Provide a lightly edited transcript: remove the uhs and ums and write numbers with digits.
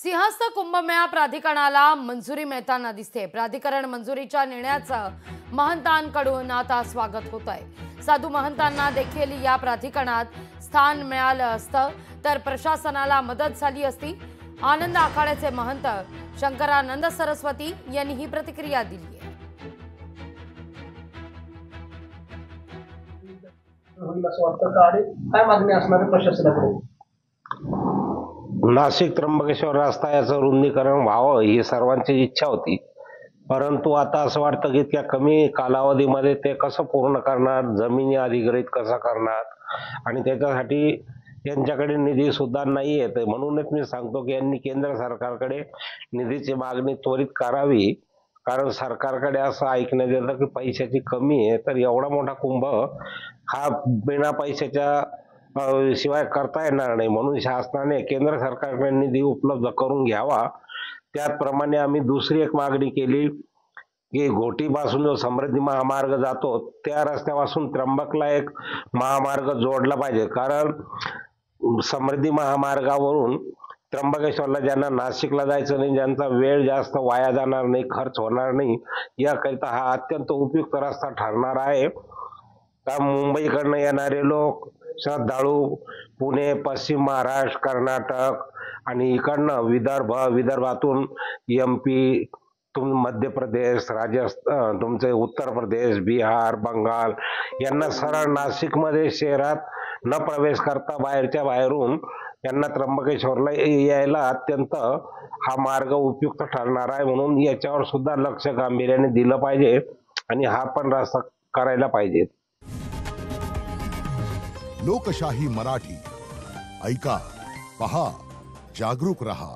सिंहस्थ कुंभमेळा प्राधिकरणाला मंजुरी मिळताना दिसते। प्राधिकरण मंजुरीच्या निर्णयाचं महंतांकडून आता स्वागत होत आहे। साधू महंतांना देखील या प्राधिकरणात स्थान मिळालं असतं तर प्रशासनाला मदत झाली असती। आनंद आखाड्याचे महंत शंकरानंद सरस्वती यांनी ही प्रतिक्रिया दिली आहे। काय मागणी असणार आहे प्रशासनाकडे? नाशिक त्र्यंबकेश्वर रस्ता याचं रुंदीकरण व्हावं ही सर्वांची इच्छा होती, परंतु आता असं वाटतं की इतक्या कमी कालावधीमध्ये ते कसं पूर्ण करणार, जमिनी अधिग्रहित कसं करणार आणि त्याच्यासाठी यांच्याकडे निधी सुद्धा नाही येत। म्हणूनच मी सांगतो की यांनी केंद्र सरकारकडे निधीची मागणी त्वरित करावी, कारण सरकारकडे असं ऐकण्यात येतं की पैशाची कमी आहे, तर एवढा मोठा कुंभ हा बिना पैशाच्या शिवाय करता येणार नाही। म्हणून शासनाने केंद्र सरकारकडे निधी उपलब्ध करून घ्यावा। त्याचप्रमाणे आम्ही दुसरी एक मागणी केली की घोटीपासून जो समृद्धी महामार्ग जातो त्या रस्त्यापासून त्र्यंबकला एक महामार्ग जोडला पाहिजे, कारण समृद्धी महामार्गावरून त्र्यंबकेश्वरला ज्यांना नाशिकला जायचं नाही, ज्यांचा वेळ जास्त वाया जाणार नाही, खर्च होणार नाही, याकरिता हा अत्यंत उपयुक्त रस्ता ठरणार आहे। का मुंबईकडनं येणारे लोक, श्रद्धाळू पुणे, पश्चिम महाराष्ट्र, कर्नाटक आणि इकडनं विदर्भातून MP, मध्य प्रदेश, राजस्थान, तुमचे उत्तर प्रदेश, बिहार, बंगाल यांना सरळ नाशिकमध्ये शहरात न प्रवेश करता बाहेरच्या बाहेरून यांना त्र्यंबकेश्वरला यायला अत्यंत हा मार्ग उपयुक्त ठरणार आहे। म्हणून याच्यावर सुद्धा लक्ष गांभीर्याने दिलं पाहिजे आणि हा पण रस्ता करायला पाहिजे। लोकशाही मराठी ऐका, पहा, जागरूक रहा।